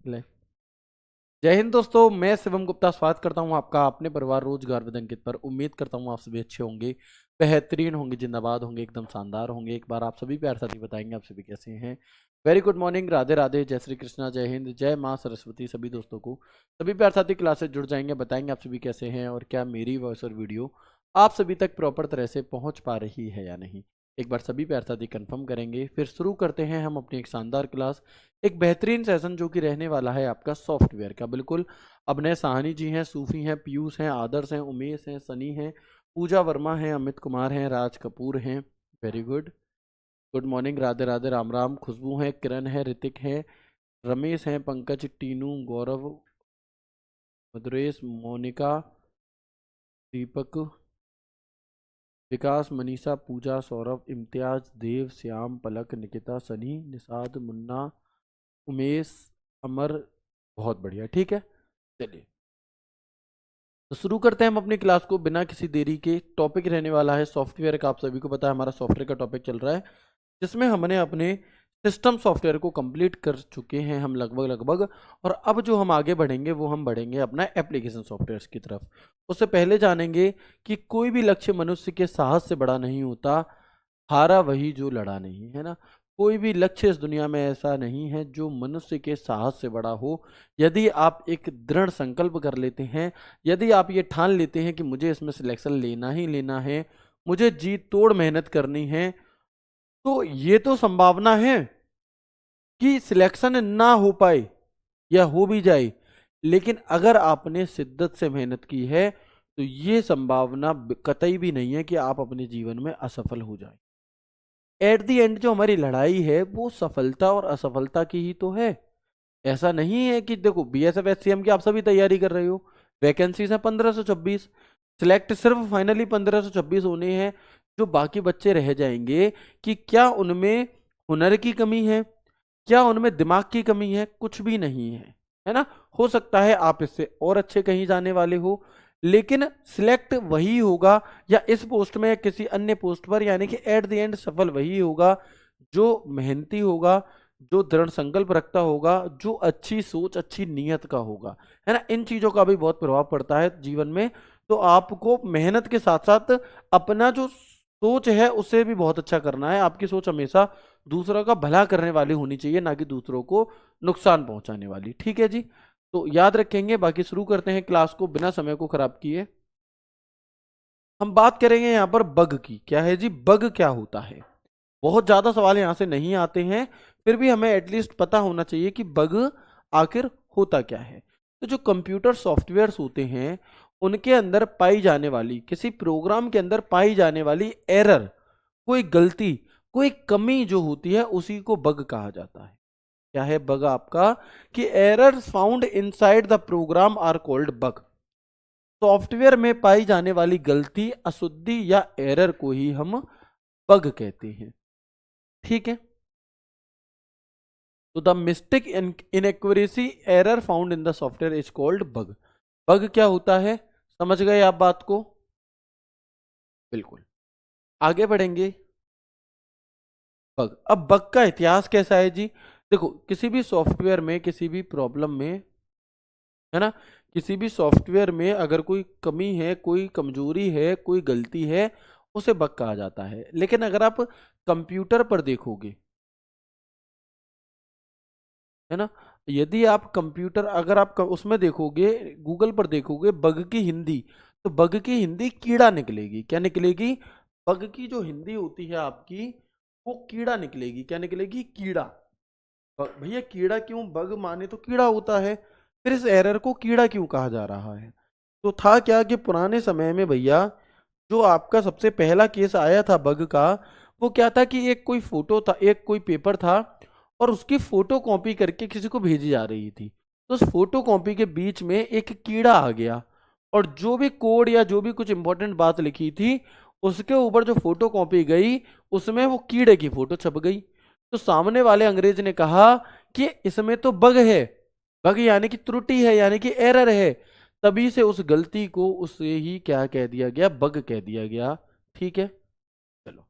ले। जय हिंद दोस्तों, मैं शिवम गुप्ता स्वागत करता हूं आपका अपने परिवार रोजगार विद अंकित पर। उम्मीद करता हूं आप सभी अच्छे होंगे, बेहतरीन होंगे, जिंदाबाद होंगे, एकदम शानदार होंगे। एक बार आप सभी प्यार साथी बताएंगे आप सभी कैसे हैं। Very good morning, Radhe Radhe, जय श्री कृष्णा, जय हिंद, जय माँ सरस्वती। सभी दोस्तों को, सभी प्यार साथी क्लास से जुड़ जाएंगे, बताएंगे आप सभी कैसे हैं और क्या मेरी वॉइस और वीडियो आप सभी तक प्रॉपर तरह से पहुंच पा रही है या नहीं। एक बार सभी प्यार साथी कंफर्म करेंगे, फिर शुरू करते हैं हम अपनी एक शानदार क्लास, एक बेहतरीन सेशन जो कि रहने वाला है आपका सॉफ्टवेयर का। बिल्कुल अभिनय साहनी जी हैं, सूफी हैं, पीयूष हैं, आदर्श हैं, उमेश हैं, सनी हैं, पूजा वर्मा हैं, अमित कुमार हैं, राज कपूर हैं। Very good, good morning, Radhe Radhe, Ram Ram. Khushboo हैं, किरण है, ऋतिक हैं, रमेश हैं, पंकज, टीनू, गौरव, मधुरेश, मोनिका, दीपक, विकास, मनीषा, पूजा, सौरभ, इम्तियाज, देव, श्याम, पलक, निकिता, सनी, निषाद, मुन्ना, उमेश, अमर। बहुत बढ़िया, ठीक है। चलिए तो शुरू करते हैं हम अपनी क्लास को बिना किसी देरी के। टॉपिक रहने वाला है सॉफ्टवेयर का। आप सभी को पता है हमारा सॉफ्टवेयर का टॉपिक चल रहा है, जिसमें हमने अपने सिस्टम सॉफ्टवेयर को कंप्लीट कर चुके हैं हम लगभग लगभग। और अब जो हम आगे बढ़ेंगे वो हम बढ़ेंगे अपना एप्लीकेशन सॉफ्टवेयर की तरफ। उससे पहले जानेंगे कि कोई भी लक्ष्य मनुष्य के साहस से बड़ा नहीं होता, हारा वही जो लड़ा नहीं, है ना। कोई भी लक्ष्य इस दुनिया में ऐसा नहीं है जो मनुष्य के साहस से बड़ा हो। यदि आप एक दृढ़ संकल्प कर लेते हैं, यदि आप ये ठान लेते हैं कि मुझे इसमें सिलेक्शन लेना ही लेना है, मुझे जी तोड़ मेहनत करनी है, तो ये तो संभावना है कि सिलेक्शन ना हो पाए या हो भी जाए। लेकिन अगर आपने शिद्दत से मेहनत की है तो ये संभावना कतई भी नहीं है कि आप अपने जीवन में असफल हो जाए। एट दी एंड जो हमारी लड़ाई है वो सफलता और असफलता की ही तो है। ऐसा नहीं है कि देखो बीएसएफ एचसीएम की आप सभी तैयारी कर रहे हो, वैकेंसीज है 1526, सिलेक्ट सिर्फ फाइनली 1526 होने हैं। जो बाकी बच्चे रह जाएंगे, कि क्या उनमें हुनर की कमी है, क्या उनमें दिमाग की कमी है? कुछ भी नहीं है ना। हो सकता है आप इससे और अच्छे कहीं जाने वाले हो, लेकिन सिलेक्ट वही होगा या इस पोस्ट में या किसी अन्य पोस्ट पर, यानी कि एट द एंड सफल वही होगा जो मेहनती होगा, जो दृढ़ संकल्प रखता होगा, जो अच्छी सोच अच्छी नीयत का होगा, है ना। इन चीजों का भी बहुत प्रभाव पड़ता है जीवन में। तो आपको मेहनत के साथ साथ अपना जो सोच है उसे भी बहुत अच्छा करना है। आपकी सोच हमेशा दूसरों का भला करने वाली होनी चाहिए, ना कि दूसरों को नुकसान पहुंचाने वाली, ठीक है जी। तो याद रखेंगे। बाकी शुरू करते हैं क्लास को बिना समय को खराब किए। हम बात करेंगे यहाँ पर बग की। क्या है जी, बग क्या होता है? बहुत ज्यादा सवाल यहाँ से नहीं आते हैं, फिर भी हमें एटलीस्ट पता होना चाहिए कि बग आखिर होता क्या है। तो जो कंप्यूटर सॉफ्टवेयर्स होते हैं उनके अंदर पाई जाने वाली, किसी प्रोग्राम के अंदर पाई जाने वाली एरर, कोई गलती, कोई कमी जो होती है उसी को बग कहा जाता है। क्या है बग आपका? कि errors found inside the program are called bug. Software में पाई जाने वाली गलती, अशुद्धि या एरर को ही हम बग कहते हैं, ठीक है। तो the mistake inaccuracy error found in the software is called bug. Bug क्या होता है, समझ गए आप बात को? बिल्कुल, आगे बढ़ेंगे। बग, अब बग का इतिहास कैसा है जी? देखो, किसी भी सॉफ्टवेयर में, किसी भी प्रॉब्लम में, है ना, किसी भी सॉफ्टवेयर में अगर कोई कमी है, कोई कमजोरी है, कोई गलती है, उसे बग कहा जाता है। लेकिन अगर आप कंप्यूटर पर देखोगे, है ना, यदि आप कंप्यूटर, अगर आप उसमें देखोगे, गूगल पर देखोगे बग की हिंदी, तो बग की हिंदी कीड़ा निकलेगी। क्या निकलेगी? बग की जो हिंदी होती है आपकी, वो कीड़ा निकलेगी। क्या निकलेगी? कीड़ा। भैया कीड़ा क्यों? बग माने तो कीड़ा होता है, फिर इस एरर को कीड़ा क्यों कहा जा रहा है? तो था क्या कि पुराने समय में भैया, जो आपका सबसे पहला केस आया था बग का, वो क्या था कि एक कोई फोटो था, एक कोई पेपर था, और उसकी फोटो कॉपी करके किसी को भेजी जा रही थी। तो उस फोटो कॉपी के बीच में एक कीड़ा आ गया, और जो भी कोड या जो भी कुछ इंपॉर्टेंट बात लिखी थी उसके ऊपर जो फोटो कॉपी गई, उसमें वो कीड़े की फोटो छप गई। तो सामने वाले अंग्रेज ने कहा कि इसमें तो बग है। बग यानी कि त्रुटि है, यानी कि एरर है। तभी से उस गलती को उसे ही क्या कह दिया गया? बग कह दिया गया, ठीक है। चलो,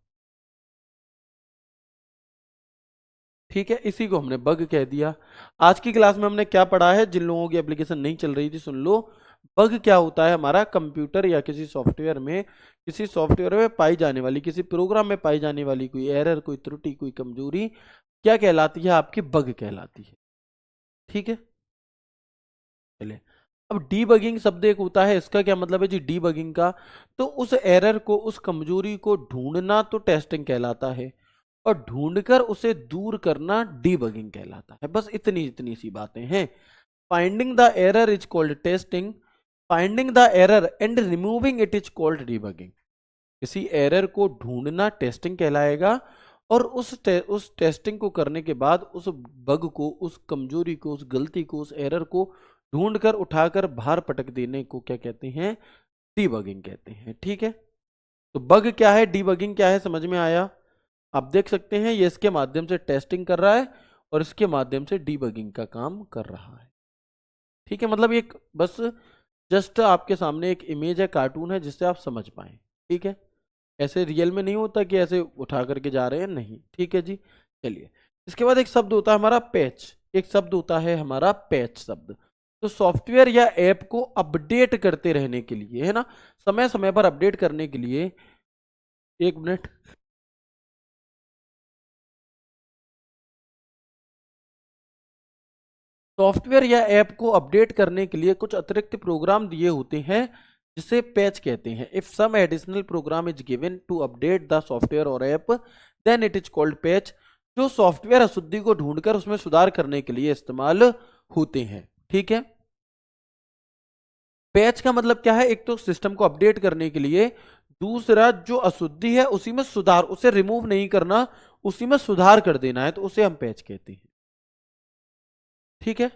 ठीक है, इसी को हमने बग कह दिया। आज की क्लास में हमने क्या पढ़ा है, जिन लोगों की एप्लीकेशन नहीं चल रही थी सुन लो। बग क्या होता है, हमारा कंप्यूटर या किसी सॉफ्टवेयर में पाई जाने वाली, किसी प्रोग्राम में पाई जाने वाली कोई एरर, कोई त्रुटि, कोई कमजोरी क्या कहलाती है, आपकी बग कहलाती है। ठीक है, चलिए। अब डीबगिंग शब्द एक होता है, इसका क्या मतलब है जी, डीबगिंग का, तो उस एरर को, उस कमजोरी को ढूंढना तो टेस्टिंग कहलाता है, और ढूंढकर उसे दूर करना डीबगिंग कहलाता है। बस इतनी इतनी सी बातें हैं। Finding the error is called testing, finding the error and removing it is called debugging. किसी एरर को ढूंढना टेस्टिंग कहलाएगा, और उस टेस्टिंग को करने के बाद उस बग को, उस कमजोरी को, उस गलती को, उस एरर को ढूंढकर उठाकर बाहर पटक देने को क्या कहते हैं, डीबगिंग कहते हैं। ठीक है, तो बग क्या है, डीबगिंग क्या है, समझ में आया। आप देख सकते हैं ये इसके माध्यम से टेस्टिंग कर रहा है और इसके माध्यम से डीबगिंग का काम कर रहा है। ठीक है, मतलब एक बस जस्ट आपके सामने एक इमेज है, कार्टून है, जिससे आप समझ पाए। ठीक है, ऐसे रियल में नहीं होता कि ऐसे उठा करके जा रहे हैं, नहीं। ठीक है जी, चलिए। इसके बाद एक शब्द होता है हमारा पैच, एक शब्द होता है हमारा पैच शब्द। तो सॉफ्टवेयर या ऐप को अपडेट करते रहने के लिए, है ना, समय समय पर अपडेट करने के लिए, एक मिनट, सॉफ्टवेयर या ऐप को अपडेट करने के लिए कुछ अतिरिक्त प्रोग्राम दिए होते हैं, जिसे पैच कहते हैं। If some additional program is given to update the software और app, then it is called patch. जो सॉफ्टवेयर अशुद्धि को ढूंढकर उसमें सुधार करने के लिए इस्तेमाल होते हैं। ठीक है, पैच का मतलब क्या है, एक तो सिस्टम को अपडेट करने के लिए, दूसरा जो अशुद्धि है उसी में सुधार, उसे रिमूव नहीं करना, उसी में सुधार कर देना है, तो उसे हम पैच कहते हैं। ठीक है,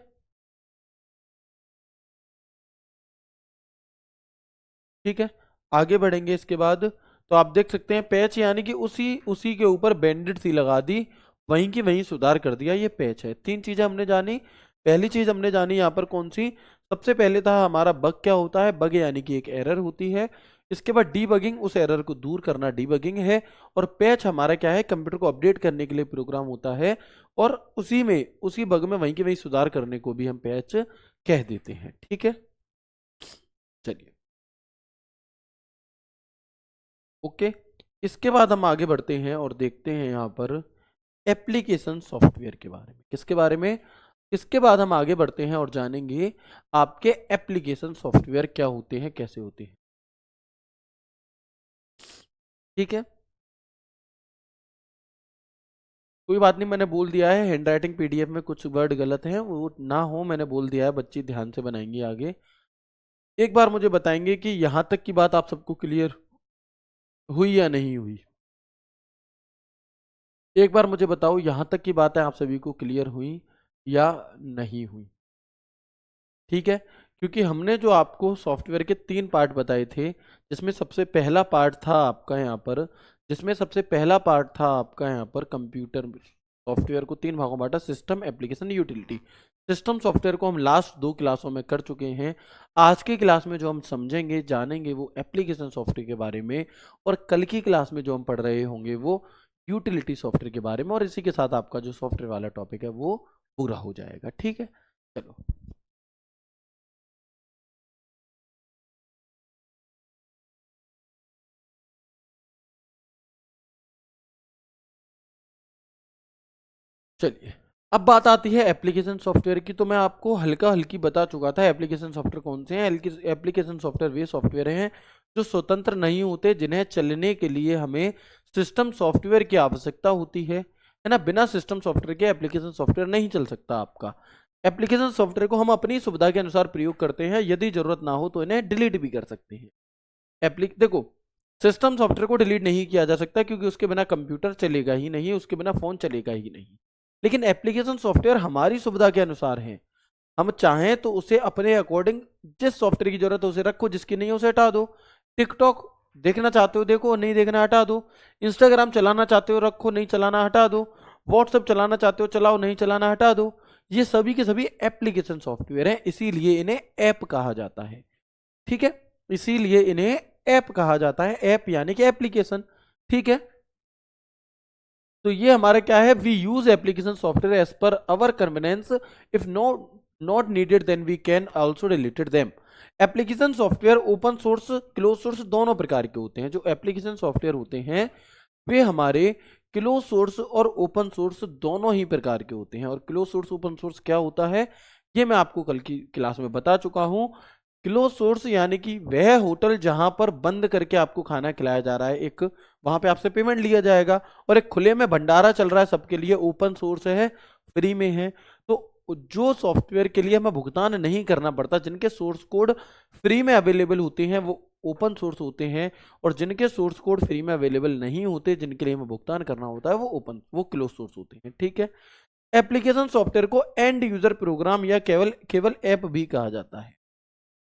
ठीक है, आगे बढ़ेंगे इसके बाद। तो आप देख सकते हैं पैच यानी कि उसी उसी के ऊपर बैंडेड सी लगा दी, वहीं की वहीं सुधार कर दिया, ये पैच है। तीन चीजें हमने जानी। पहली चीज हमने जानी यहाँ पर कौन सी, सबसे पहले था हमारा बग क्या होता है, बग यानी कि एक एरर होती है। इसके बाद डीबगिंग, उस एरर को दूर करना डीबगिंग है। और पैच हमारा क्या है, कंप्यूटर को अपडेट करने के लिए प्रोग्राम होता है, और उसी बग में वहीं की वहीं सुधार करने को भी हम पैच कह देते हैं। ठीक है, चलिए, ओके। इसके बाद हम आगे बढ़ते हैं और देखते हैं यहाँ पर एप्लीकेशन सॉफ्टवेयर के बारे में। किसके बारे में, इसके बाद हम आगे बढ़ते हैं और जानेंगे आपके एप्लीकेशन सॉफ्टवेयर क्या होते हैं, कैसे होते हैं। ठीक है, कोई बात नहीं, मैंने बोल दिया है हैंड राइटिंग पीडीएफ में कुछ वर्ड गलत हैं, वो ना हो, मैंने बोल दिया है, बच्चे ध्यान से बनाएंगे आगे। एक बार मुझे बताएंगे कि यहाँ तक की बात आप सबको क्लियर हुई या नहीं हुई। एक बार मुझे बताओ यहाँ तक की बातें आप सभी को क्लियर हुई या नहीं हुई। ठीक है, क्योंकि हमने जो आपको सॉफ्टवेयर के तीन पार्ट बताए थे, जिसमें सबसे पहला पार्ट था आपका यहाँ पर, कंप्यूटर सॉफ्टवेयर को तीन भागों में बांटा, system, application, utility. System software को हम लास्ट दो क्लासों में कर चुके हैं। आज की क्लास में जो हम समझेंगे, जानेंगे, वो एप्लीकेशन सॉफ्टवेयर के बारे में, और कल की क्लास में जो हम पढ़ रहे होंगे वो यूटिलिटी सॉफ्टवेयर के बारे में, और इसी के साथ आपका जो सॉफ्टवेयर वाला टॉपिक है वो पूरा हो जाएगा। ठीक है, चलो, चलिए। अब बात आती है एप्लीकेशन सॉफ्टवेयर की। तो मैं आपको हल्का हल्की बता चुका था एप्लीकेशन सॉफ्टवेयर कौन से हैं। एप्लीकेशन सॉफ्टवेयर वे सॉफ्टवेयर हैं जो स्वतंत्र नहीं होते, जिन्हें चलने के लिए हमें सिस्टम सॉफ्टवेयर की आवश्यकता होती है ना। बिना सिस्टम सॉफ्टवेयर के एप्लीकेशन सॉफ्टवेयर नहीं चल सकता आपका। एप्लीकेशन सॉफ्टवेयर को हम अपनी सुविधा के अनुसार प्रयोग करते हैं, यदि जरूरत ना हो तो इन्हें डिलीट भी कर सकते हैं। देखो, सिस्टम सॉफ्टवेयर को डिलीट नहीं किया जा सकता, क्योंकि उसके बिना कंप्यूटर चलेगा ही नहीं, उसके बिना फोन चलेगा ही नहीं। लेकिन एप्लीकेशन सॉफ्टवेयर हमारी सुविधा के अनुसार है। हम चाहें तो उसे अपने अकॉर्डिंग, जिस सॉफ्टवेयर की जरूरत है उसे रखो, जिसकी नहीं है उसे हटा दो। टिकटॉक देखना चाहते हो देखो, नहीं देखना हटा दो। इंस्टाग्राम चलाना चाहते हो रखो, नहीं चलाना हटा दो। व्हाट्सएप चलाना चाहते हो चलाओ, नहीं चलाना हटा दो। ये सभी के सभी एप्लीकेशन सॉफ्टवेयर हैं, इसीलिए इन्हें ऐप कहा जाता है। ठीक है, इसीलिए इन्हें ऐप कहा जाता है। ऐप यानी कि एप्लीकेशन। ठीक है, तो ये हमारा क्या है, we use application software as per our convenience, if not needed then we can also deleted them. Application software open source close source दोनों प्रकार के होते हैं। जो एप्लीकेशन सॉफ्टवेयर होते हैं वे हमारे क्लोज सोर्स और ओपन सोर्स दोनों ही प्रकार के होते हैं। और क्लोज सोर्स ओपन सोर्स क्या होता है ये मैं आपको कल की क्लास में बता चुका हूं। क्लोज सोर्स यानी कि वह होटल जहां पर बंद करके आपको खाना खिलाया जा रहा है, एक वहां पे आपसे पेमेंट लिया जाएगा, और एक खुले में भंडारा चल रहा है सबके लिए, ओपन सोर्स है, फ्री में है। तो जो सॉफ्टवेयर के लिए हमें भुगतान नहीं करना पड़ता, जिनके सोर्स कोड फ्री में अवेलेबल होते हैं वो ओपन सोर्स होते हैं, और जिनके सोर्स कोड फ्री में अवेलेबल नहीं होते, जिनके लिए हमें भुगतान करना होता है, वो क्लोज सोर्स होते हैं। ठीक है। एप्लीकेशन सॉफ्टवेयर को एंड यूजर प्रोग्राम या केवल ऐप भी कहा जाता है।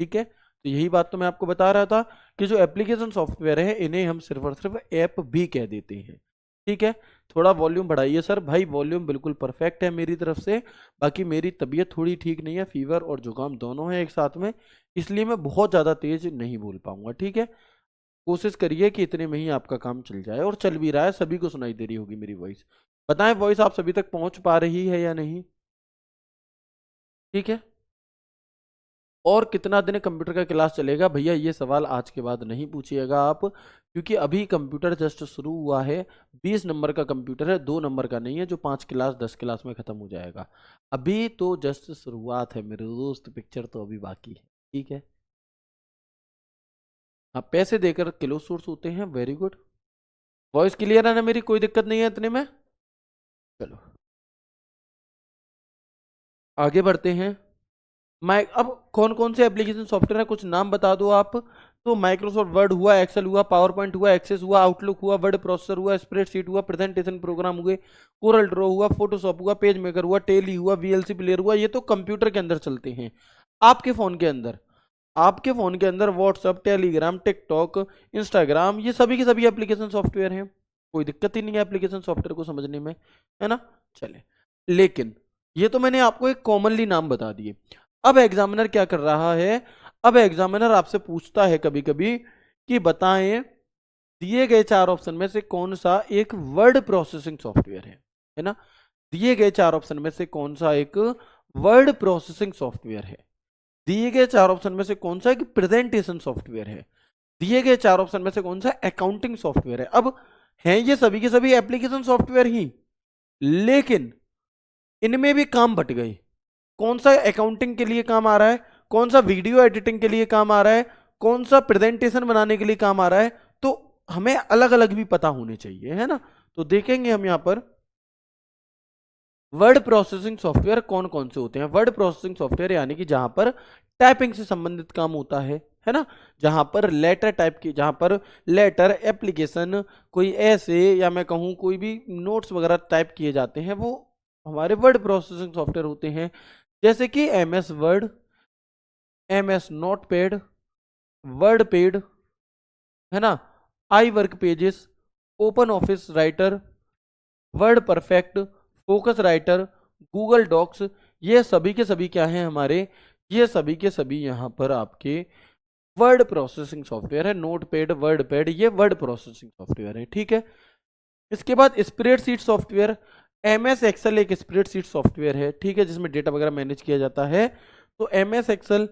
ठीक है। तो यही बात तो मैं आपको बता रहा था कि जो एप्लीकेशन सॉफ्टवेयर है इन्हें हम सिर्फ और सिर्फ ऐप भी कह देते हैं। ठीक है। थोड़ा वॉल्यूम बढ़ाइए सर। भाई वॉल्यूम बिल्कुल परफेक्ट है मेरी तरफ से, बाकी मेरी तबीयत थोड़ी ठीक नहीं है, फीवर और जुकाम दोनों है एक साथ में, इसलिए मैं बहुत ज़्यादा तेज नहीं बोल पाऊंगा। ठीक है। कोशिश करिए कि इतने में ही आपका काम चल जाए, और चल भी रहा है, सभी को सुनाई दे रही होगी मेरी वॉइस। बताएं वॉइस आप सभी तक पहुंच पा रही है या नहीं। ठीक है। और कितना दिन कंप्यूटर का क्लास चलेगा भैया, ये सवाल आज के बाद नहीं पूछिएगा आप, क्योंकि अभी कंप्यूटर जस्ट शुरू हुआ है। 20 नंबर का कंप्यूटर है, 2 नंबर का नहीं है जो 5 क्लास 10 क्लास में खत्म हो जाएगा। अभी तो जस्ट शुरुआत है मेरे दोस्त, पिक्चर तो अभी बाकी है। ठीक है। हाँ, पैसे देकर किलो सोर्स होते हैं। Very good. वॉइस क्लियर है ना मेरी, कोई दिक्कत नहीं है इतने में। चलो आगे बढ़ते हैं। अब कौन कौन से एप्लीकेशन सॉफ्टवेयर है कुछ नाम बता दो आप। तो माइक्रोसॉफ्ट वर्ड हुआ, एक्सेल हुआ, पावर पॉइंट हुआ, एक्सेस हुआ, आउटलुक हुआ, वर्ड प्रोसेसर हुआ, स्प्रेडशीट हुआ, प्रेजेंटेशन प्रोग्राम हुए, कोरल ड्रॉ हुआ, फोटोशॉप हुआ, पेज मेकर हुआ, टेली हुआ, वीएलसी प्लेयर हुआ। ये तो कंप्यूटर के अंदर चलते हैं। आपके फोन के अंदर, आपके फोन के अंदर व्हाट्सअप, टेलीग्राम, टिकटॉक, इंस्टाग्राम, ये सभी के सभी एप्लीकेशन सॉफ्टवेयर हैं। कोई दिक्कत ही नहीं है एप्लीकेशन सॉफ्टवेयर को समझने में, है ना। चले, लेकिन ये तो मैंने आपको एक कॉमनली नाम बता दिए। अब एग्जामिनर क्या कर रहा है, अब एग्जामिनर आपसे पूछता है कभी कभी कि बताएं दिए गए 4 ऑप्शन में से कौन सा एक वर्ड प्रोसेसिंग सॉफ्टवेयर है ना। दिए गए 4 ऑप्शन में से कौन सा एक वर्ड प्रोसेसिंग सॉफ्टवेयर है, दिए गए 4 ऑप्शन में से कौन सा एक प्रेजेंटेशन सॉफ्टवेयर है, दिए गए 4 ऑप्शन में से कौन सा अकाउंटिंग सॉफ्टवेयर है। अब हैं ये सभी के सभी एप्लीकेशन सॉफ्टवेयर ही, लेकिन इनमें भी काम बट गए। कौन सा अकाउंटिंग के लिए काम आ रहा है, कौन सा वीडियो एडिटिंग के लिए काम आ रहा है, कौन सा प्रेजेंटेशन बनाने के लिए काम आ रहा है। तो हमें अलग अलग भी पता होने चाहिए, है ना। तो देखेंगे हम यहां पर वर्ड प्रोसेसिंग सॉफ्टवेयर कौन कौन से होते हैं। वर्ड प्रोसेसिंग सॉफ्टवेयर यानी कि जहां पर टाइपिंग से संबंधित काम होता है ना। जहां पर लेटर टाइप की, जहां पर लेटर एप्लीकेशन कोई ऐसे, या मैं कहूं कोई भी नोट्स वगैरह टाइप किए जाते हैं, वो हमारे वर्ड प्रोसेसिंग सॉफ्टवेयर होते हैं। जैसे कि MS word, MS notepad, word pad, है ना, iWork pages, open office writer, word perfect, focus writer, Google docs, ये सभी के सभी क्या हैं हमारे, ये सभी के सभी यहाँ पर आपके वर्ड प्रोसेसिंग सॉफ्टवेयर है। नोटपैड, वर्ड पैड, ये वर्ड प्रोसेसिंग सॉफ्टवेयर है। ठीक है। इसके बाद स्प्रेडशीट सॉफ्टवेयर, MS एक्सेल एक स्प्रेडशीट सॉफ्टवेयर है, ठीक है, जिसमें डेटा वगैरह मैनेज किया जाता है। तो MS excel,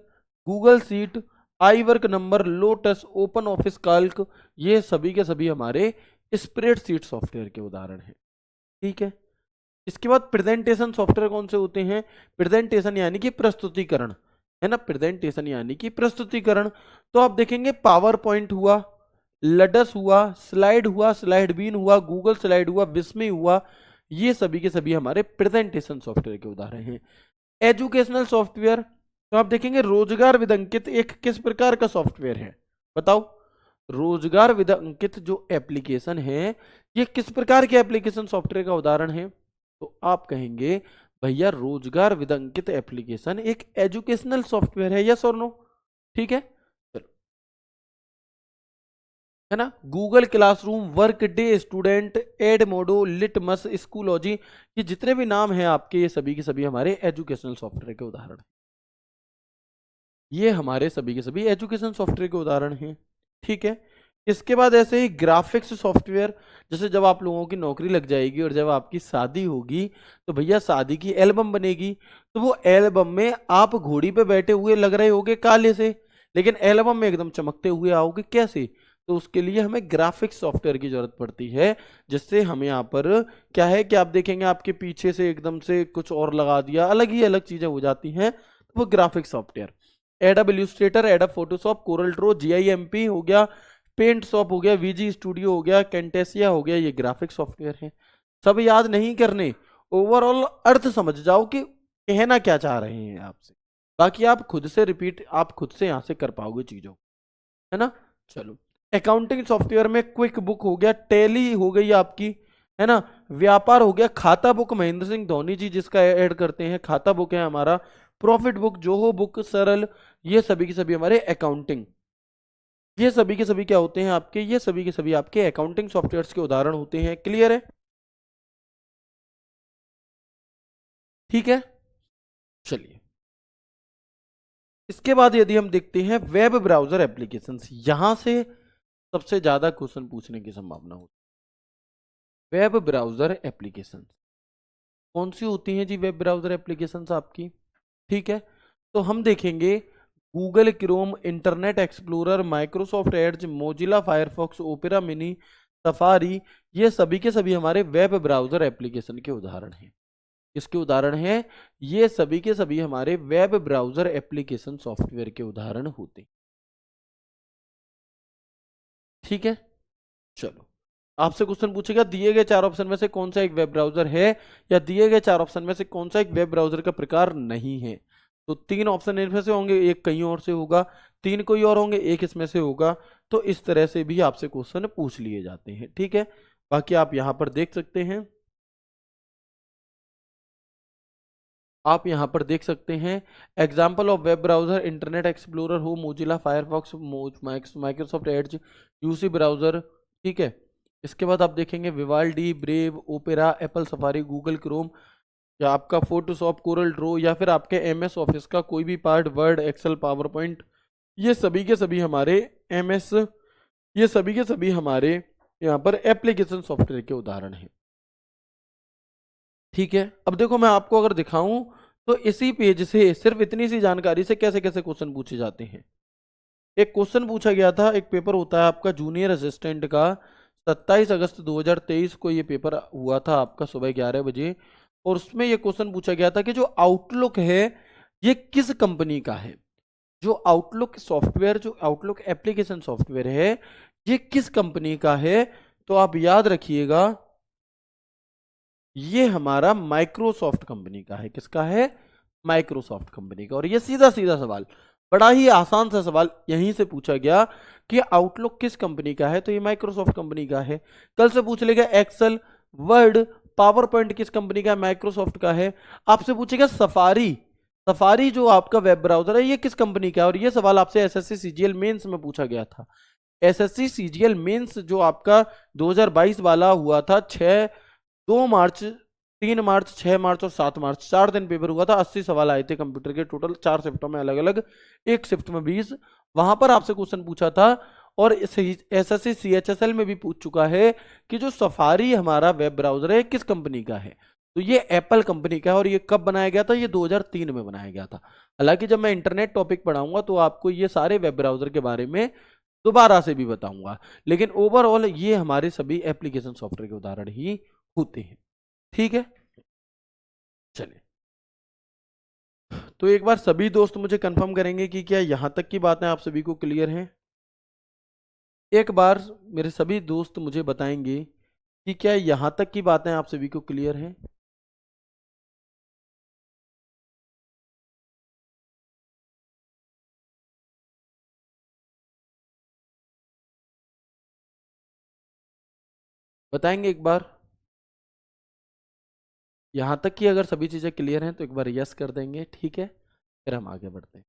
Google sheet, iWork number, Lotus, open office calc, ये सभी के सभी हमारे स्प्रेडशीट सॉफ्टवेयर के उदाहरण हैं। ठीक है। इसके बाद प्रेजेंटेशन सॉफ्टवेयर कौन से होते हैं। प्रेजेंटेशन यानी कि प्रस्तुतिकरण, है ना, प्रेजेंटेशन यानी कि प्रस्तुतिकरण। तो आप देखेंगे पावर पॉइंट हुआ, लडस हुआ, स्लाइड हुआ, स्लाइड बीन हुआ, गूगल स्लाइड हुआ, विस्मय हुआ, ये सभी के सभी हमारे प्रेजेंटेशन सॉफ्टवेयर के उदाहरण हैं। एजुकेशनल सॉफ्टवेयर, तो आप देखेंगे रोजगार विद अंकित एक किस प्रकार का सॉफ्टवेयर है, बताओ। रोजगार विद अंकित जो एप्लीकेशन है, ये किस प्रकार के एप्लीकेशन सॉफ्टवेयर का उदाहरण है। तो आप कहेंगे भैया रोजगार विद अंकित एप्लीकेशन एक एजुकेशनल सॉफ्टवेयर है, यस और नो। ठीक है, है ना। Google classroom, work day, student, Edmodo, Litmus, Schoology, ये जितने भी नाम हैं आपके, ये सभी के सभी हमारे एजुकेशनल सॉफ्टवेयर के उदाहरण हैं। ये हमारे सभी के सभी एजुकेशन सॉफ्टवेयर के उदाहरण हैं। ठीक है। इसके बाद ऐसे ही ग्राफिक्स सॉफ्टवेयर, जैसे जब आप लोगों की नौकरी लग जाएगी और जब आपकी शादी होगी तो भैया शादी की एल्बम बनेगी, तो वो एल्बम में आप घोड़ी पे बैठे हुए लग रहे होगे काले से, लेकिन एल्बम में एकदम चमकते हुए आओगे कैसे? तो उसके लिए हमें ग्राफिक्स सॉफ्टवेयर की जरूरत पड़ती है, जिससे हम यहाँ पर क्या है कि आप देखेंगे आपके पीछे से एकदम से कुछ और लगा दिया, अलग ही अलग चीजें हो जाती हैं, तो वो graphics software. Adobe Illustrator, Adobe Photoshop, Corel Draw, GIMP हो गया, पेंट शॉप हो गया, वीजी स्टूडियो हो गया, कैंटेसिया हो गया, ये ग्राफिक सॉफ्टवेयर है। सब याद नहीं करने, ओवरऑल अर्थ समझ जाओ कि कहना क्या चाह रहे हैं आपसे, बाकी आप खुद से रिपीट, आप खुद से यहां से कर पाओगे चीजों, है ना। चलो, अकाउंटिंग सॉफ्टवेयर में क्विक बुक हो गया, टैली हो गई आपकी, है ना। व्यापार हो गया, खाता बुक महेंद्र सिंह धोनी जी जिसका ऐड करते हैं, खाता बुक है हमारा। प्रॉफिट बुक, जोहो बुक, सरल, ये सभी की सभी हमारे अकाउंटिंग, ये सभी के सभी क्या होते हैं आपके, ये सभी के सभी आपके अकाउंटिंग सॉफ्टवेयर्स के उदाहरण होते हैं। क्लियर है? ठीक है, चलिए। इसके बाद यदि हम देखते हैं वेब ब्राउजर एप्लीकेशंस, यहां से सबसे ज्यादा क्वेश्चन पूछने की संभावना होती है। वेब ब्राउजर एप्लीकेशंस कौन सी होती हैं जी? वेब ब्राउजर एप्लीकेशंस आपकी, ठीक है, तो हम देखेंगे Google Chrome, internet explorer, Microsoft edge, Mozilla Firefox, opera mini, safari, ये सभी के सभी हमारे वेब ब्राउजर एप्लीकेशन के उदाहरण हैं। किसके उदाहरण हैं? ये सभी के सभी हमारे वेब ब्राउजर एप्लीकेशन सॉफ्टवेयर के उदाहरण होते हैं। ठीक है, चलो, आपसे क्वेश्चन पूछेगा दिए गए चार ऑप्शन में से कौन सा एक वेब ब्राउजर है, या दिए गए चार ऑप्शन में से कौन सा एक वेब ब्राउजर का प्रकार नहीं है। तो तीन ऑप्शन इनमें से होंगे, एक कहीं और से होगा, तीन कोई और होंगे, एक इसमें से होगा। तो इस तरह से भी आपसे क्वेश्चन पूछ लिए जाते हैं। ठीक है, बाकी आप यहां पर देख सकते हैं, आप यहां पर देख सकते हैं example of web browser, Internet Explorer हो, Mozilla Firefox, Microsoft Edge, UC browser. ठीक है, इसके बाद आप देखेंगे Vivaldi, Brave, Opera, Apple Safari, Google Chrome, या आपका फोटोशॉप, कोरल ड्रो, या फिर आपके एमएस ऑफिस का कोई भी part, word, excel, power point, ये सभी के सभी हमारे एमएस, ये सभी के सभी हमारे यहाँ पर एप्लीकेशन सॉफ्टवेयर के उदाहरण हैं। ठीक है, अब देखो मैं आपको अगर दिखाऊं तो इसी पेज से सिर्फ इतनी सी जानकारी से कैसे कैसे क्वेश्चन पूछे जाते हैं। एक क्वेश्चन पूछा गया था, एक पेपर होता है आपका जूनियर असिस्टेंट का, 27 अगस्त 2023 को ये पेपर हुआ था आपका सुबह 11 बजे, और उसमें ये क्वेश्चन पूछा गया था कि जो आउटलुक है ये किस कंपनी का है। जो आउटलुक सॉफ्टवेयर, जो आउटलुक एप्लीकेशन सॉफ्टवेयर है, ये किस कंपनी का है? तो आप याद रखिएगा, ये हमारा माइक्रोसॉफ्ट कंपनी का है। किसका है? माइक्रोसॉफ्ट कंपनी का। और ये सीधा सीधा सवाल, बड़ा ही आसान सा सवाल यहीं से पूछा गया कि आउटलुक किस कंपनी का है, तो ये माइक्रोसॉफ्ट कंपनी का है। कल से पूछ लेगा एक्सेल, वर्ड, पावर पॉइंट किस कंपनी का है, माइक्रोसॉफ्ट का है। आपसे पूछेगा सफारी, सफारी जो आपका वेब ब्राउजर है ये किस कंपनी का है, और ये सवाल आपसे एसएससी सीजीएल मेंस में पूछा गया था। एसएससी सीजीएल मेंस जो आपका 2022 वाला हुआ था, 2 मार्च, 3 मार्च, 6 मार्च और 7 मार्च, 4 दिन पेपर हुआ था। 80 सवाल आए थे कंप्यूटर के टोटल, 4 शिफ्टों में अलग अलग, एक शिफ्ट में 20। वहां पर आपसे क्वेश्चन पूछा था, और एसएससी सीएचएसएल में भी पूछ चुका है कि जो सफारी हमारा वेब ब्राउजर है किस कंपनी का है। तो ये एप्पल कंपनी का है, और ये कब बनाया गया था? ये 2003 में बनाया गया था। हालांकि जब मैं इंटरनेट टॉपिक पढ़ाऊंगा तो आपको ये सारे वेब ब्राउजर के बारे में दोबारा से भी बताऊंगा, लेकिन ओवरऑल ये हमारे सभी एप्लीकेशन सॉफ्टवेयर के उदाहरण ही होते हैं। ठीक है, चलिए, तो एक बार सभी दोस्त मुझे कंफर्म करेंगे कि क्या यहां तक की बातें आप सभी को क्लियर हैं। एक बार मेरे सभी दोस्त मुझे बताएंगे कि क्या यहां तक की बातें आप सभी को क्लियर हैं। बताएंगे एक बार। यहां तक की अगर सभी चीजें क्लियर हैं तो एक बार यस कर देंगे। ठीक है, फिर हम आगे बढ़ते हैं।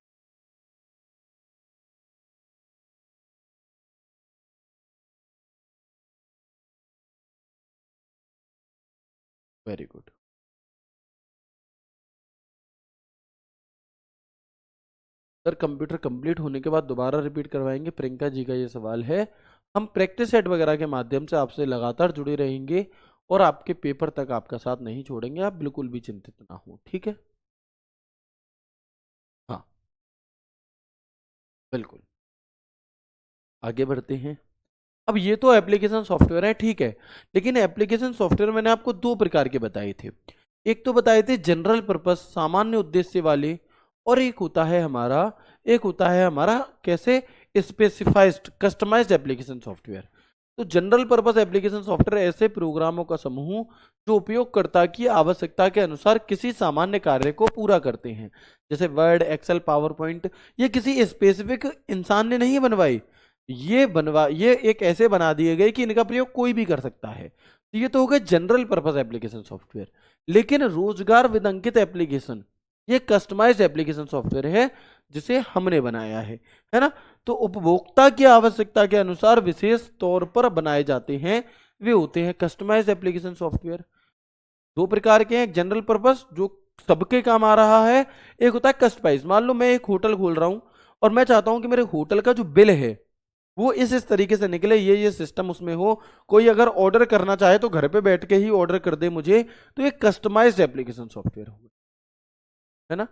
Very good. Sir computer complete होने के बाद दोबारा रिपीट करवाएंगे, प्रियंका जी का ये सवाल है। हम प्रैक्टिस सेट वगैरह के माध्यम से आपसे लगातार जुड़े रहेंगे और आपके पेपर तक आपका साथ नहीं छोड़ेंगे, आप बिल्कुल भी चिंतित ना हो, ठीक है। हाँ, बिल्कुल। आगे बढ़ते हैं। अब ये तो एप्लीकेशन सॉफ्टवेयर है, ठीक है, लेकिन एप्लीकेशन सॉफ्टवेयर मैंने आपको दो प्रकार के बताए थे। एक तो बताए थे जनरल पर्पस सामान्य उद्देश्य वाले, और एक होता है हमारा कैसे स्पेसिफाइज्ड कस्टमाइज्ड एप्लीकेशन सॉफ्टवेयर। तो जनरल पर्पस एप्लीकेशन सॉफ्टवेयर ऐसे प्रोग्रामों का समूह जो उपयोगकर्ता की आवश्यकता के अनुसार किसी सामान्य कार्य को पूरा करते हैं, जैसे वर्ड, एक्सेल, पावर पॉइंट। ये किसी स्पेसिफिक इंसान ने नहीं बनवाई, ये एक ऐसे बना दिए गए कि इनका प्रयोग कोई भी कर सकता है। तो ये तो हो गए जनरल पर्पस एप्लीकेशन सॉफ्टवेयर। लेकिन रोजगार विदंकित एप्लीकेशन, ये कस्टमाइज्ड एप्लीकेशन सॉफ्टवेयर है जिसे हमने बनाया है ना। तो उपभोक्ता की आवश्यकता के अनुसार विशेष तौर पर बनाए जाते हैं, वे होते हैं कस्टमाइज्ड एप्लीकेशन सॉफ्टवेयर। दो प्रकार के हैं, एक जनरल पर्पस जो सबके काम आ रहा है, एक होता है कस्टमाइज। मान लो मैं एक होटल खोल रहा हूं और मैं चाहता हूं कि मेरे होटल का जो बिल है वो इस तरीके से निकले, ये सिस्टम उसमें हो। कोई अगर ऑर्डर करना चाहे तो घर पे बैठ के ही ऑर्डर कर दे मुझे, तो ये कस्टमाइज्ड एप्लीकेशन सॉफ्टवेयर हो गए, है ना।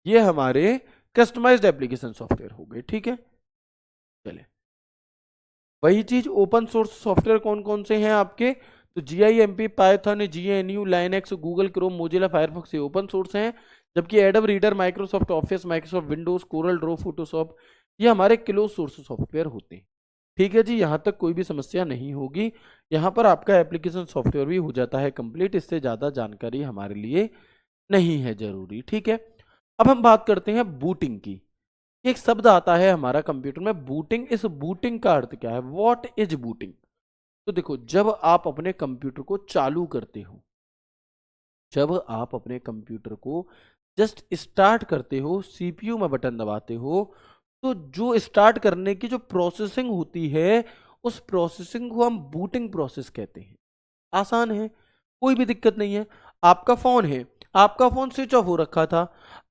ये हमारे कस्टमाइज्ड एप्लीकेशन सॉफ्टवेयर हो गए, ठीक है। चले, वही चीज ओपन सोर्स सॉफ्टवेयर कौन कौन से हैं आपके, तो GIMP, Python, GNU, Linux, Google Chrome, Mozilla Firefox ये ओपन सोर्स हैं। जबकि Adobe Reader, Microsoft Office, Microsoft Windows, Corel Draw, Photoshop ये हमारे क्लोज सोर्स सॉफ्टवेयर होते हैं, ठीक है जी। यहाँ तक कोई भी समस्या नहीं होगी। यहाँ पर आपका एप्लीकेशन सॉफ्टवेयर भी हो जाता है कंप्लीट, इससे ज़्यादा जानकारी हमारे लिए नहीं है जरूरी, ठीक है। अब हम बात करते हैं बूटिंग की। एक शब्द आता है हमारा कंप्यूटर में बूटिंग। इस बूटिंग का अर्थ क्या है, व्हाट इज बूटिंग। तो देखो, जब आप अपने कंप्यूटर को चालू करते हो, जब आप अपने कंप्यूटर को जस्ट स्टार्ट करते हो, CPU में बटन दबाते हो, तो जो स्टार्ट करने की जो प्रोसेसिंग होती है, उस प्रोसेसिंग को हम बूटिंग प्रोसेस कहते हैं। आसान है, कोई भी दिक्कत नहीं है। आपका फोन है, आपका फोन स्विच ऑफ हो रखा था,